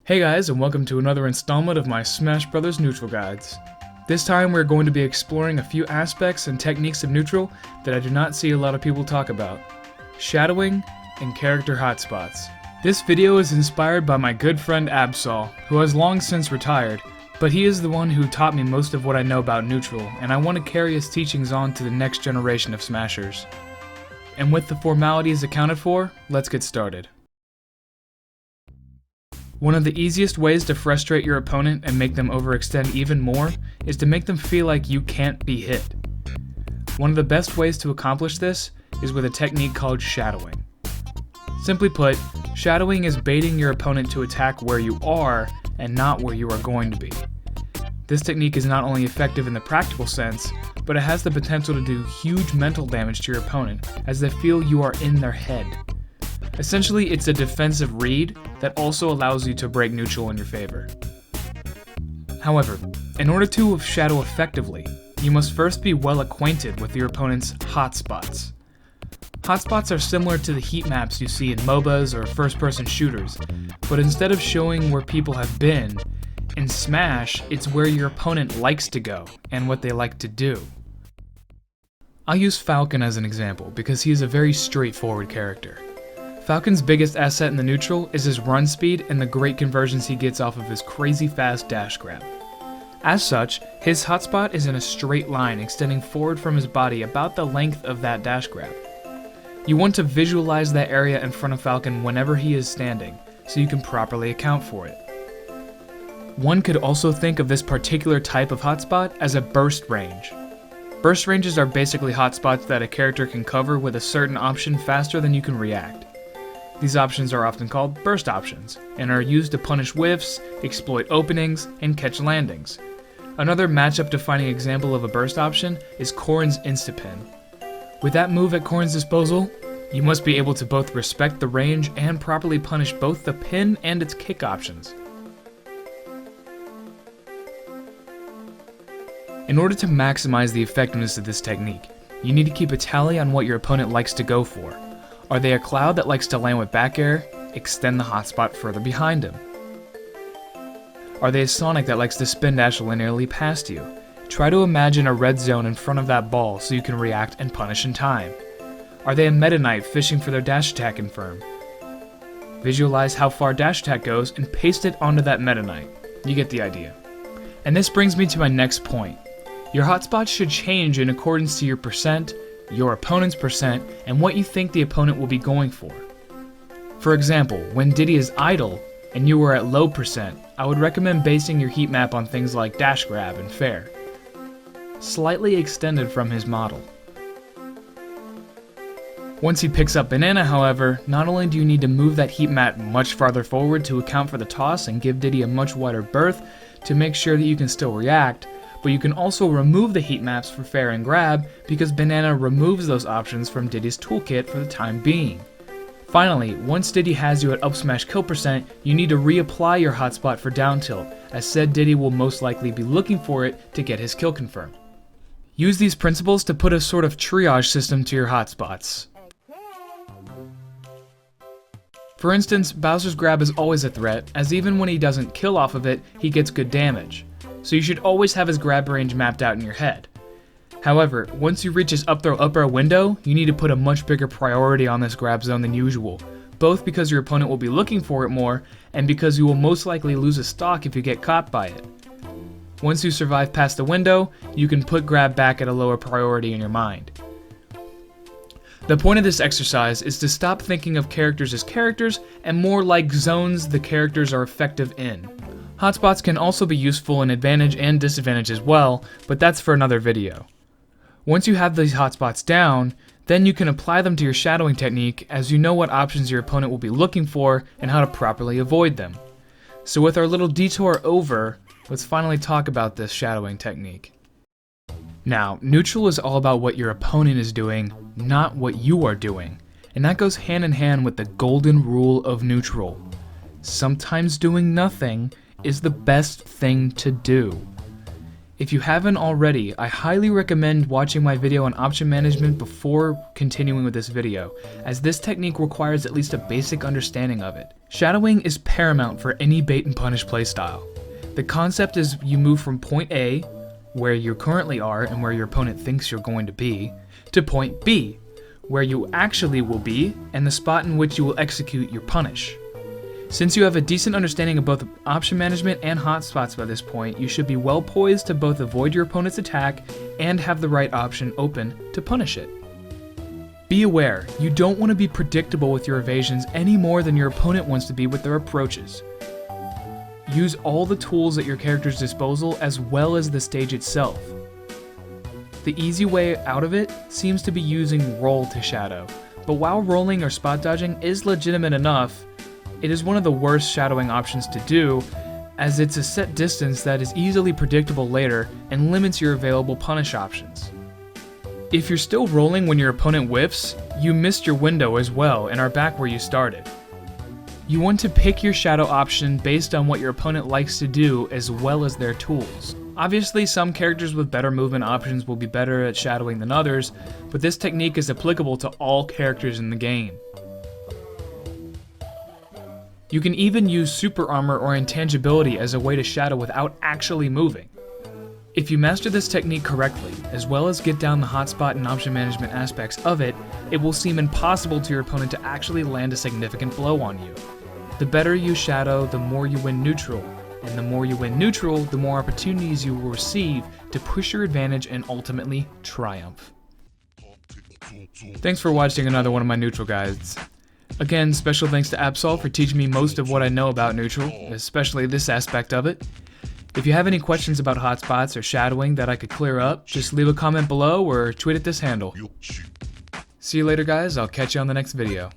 Hey guys, and welcome to another installment of my Smash Bros. Neutral Guides. This time we're going to be exploring a few aspects and techniques of neutral that I do not see a lot of people talk about. Shadowing and character hotspots. This video is inspired by my good friend Absol, who has long since retired, but he is the one who taught me most of what I know about neutral, and I want to carry his teachings on to the next generation of Smashers. And with the formalities accounted for, let's get started. One of the easiest ways to frustrate your opponent and make them overextend even more is to make them feel like you can't be hit. One of the best ways to accomplish this is with a technique called shadowing. Simply put, shadowing is baiting your opponent to attack where you are and not where you are going to be. This technique is not only effective in the practical sense, but it has the potential to do huge mental damage to your opponent as they feel you are in their head. Essentially, it's a defensive read that also allows you to break neutral in your favor. However, in order to shadow effectively, you must first be well acquainted with your opponent's hotspots. Hotspots are similar to the heat maps you see in MOBAs or first-person shooters, but instead of showing where people have been, in Smash, it's where your opponent likes to go and what they like to do. I'll use Falcon as an example because he is a very straightforward character. Falcon's biggest asset in the neutral is his run speed and the great conversions he gets off of his crazy fast dash grab. As such, his hotspot is in a straight line extending forward from his body about the length of that dash grab. You want to visualize that area in front of Falcon whenever he is standing, so you can properly account for it. One could also think of this particular type of hotspot as a burst range. Burst ranges are basically hotspots that a character can cover with a certain option faster than you can react. These options are often called burst options, and are used to punish whiffs, exploit openings, and catch landings. Another matchup-defining example of a burst option is Corrin's Instapin. With that move at Corrin's disposal, you must be able to both respect the range and properly punish both the pin and its kick options. In order to maximize the effectiveness of this technique, you need to keep a tally on what your opponent likes to go for. Are they a Cloud that likes to land with back air? Extend the hotspot further behind him. Are they a Sonic that likes to spin dash linearly past you? Try to imagine a red zone in front of that ball so you can react and punish in time. Are they a Meta Knight fishing for their dash attack confirm? Visualize how far dash attack goes and paste it onto that Meta Knight. You get the idea. And this brings me to my next point. Your hotspots should change in accordance to your percent, your opponent's percent, and what you think the opponent will be going for. For example, when Diddy is idle and you are at low percent, I would recommend basing your heat map on things like dash grab and fair, slightly extended from his model. Once he picks up banana, however, not only do you need to move that heat map much farther forward to account for the toss and give Diddy a much wider berth to make sure that you can still react, but you can also remove the heat maps for fair and grab because banana removes those options from Diddy's toolkit for the time being. Finally, once Diddy has you at up smash kill percent, you need to reapply your hotspot for down tilt, as said Diddy will most likely be looking for it to get his kill confirmed. Use these principles to put a sort of triage system to your hotspots. For instance, Bowser's grab is always a threat, as even when he doesn't kill off of it, he gets good damage. So you should always have his grab range mapped out in your head. However, once you reach his up throw up air window, you need to put a much bigger priority on this grab zone than usual, both because your opponent will be looking for it more, and because you will most likely lose a stock if you get caught by it. Once you survive past the window, you can put grab back at a lower priority in your mind. The point of this exercise is to stop thinking of characters as characters and more like zones the characters are effective in. Hotspots can also be useful in advantage and disadvantage as well, but that's for another video. Once you have these hotspots down, then you can apply them to your shadowing technique as you know what options your opponent will be looking for and how to properly avoid them. So with our little detour over, let's finally talk about this shadowing technique. Now, neutral is all about what your opponent is doing, not what you are doing, and that goes hand in hand with the golden rule of neutral. Sometimes doing nothing is the best thing to do. If you haven't already, I highly recommend watching my video on option management before continuing with this video, as this technique requires at least a basic understanding of it. Shadowing is paramount for any bait and punish playstyle. The concept is you move from point A, where you currently are and where your opponent thinks you're going to be, to point B, where you actually will be and the spot in which you will execute your punish. Since you have a decent understanding of both option management and hotspots by this point, you should be well poised to both avoid your opponent's attack and have the right option open to punish it. Be aware, you don't want to be predictable with your evasions any more than your opponent wants to be with their approaches. Use all the tools at your character's disposal as well as the stage itself. The easy way out of it seems to be using roll to shadow, but while rolling or spot dodging is legitimate enough, it is one of the worst shadowing options to do, as it's a set distance that is easily predictable later and limits your available punish options. If you're still rolling when your opponent whiffs, you missed your window as well and are back where you started. You want to pick your shadow option based on what your opponent likes to do as well as their tools. Obviously, some characters with better movement options will be better at shadowing than others, but this technique is applicable to all characters in the game. You can even use super armor or intangibility as a way to shadow without actually moving. If you master this technique correctly, as well as get down the hotspot and option management aspects of it, it will seem impossible to your opponent to actually land a significant blow on you. The better you shadow, the more you win neutral, and the more you win neutral, the more opportunities you will receive to push your advantage and ultimately triumph. Thanks for watching another one of my neutral guides. Again, special thanks to Absol for teaching me most of what I know about neutral, especially this aspect of it. If you have any questions about hotspots or shadowing that I could clear up, just leave a comment below or tweet at this handle. See you later guys, I'll catch you on the next video.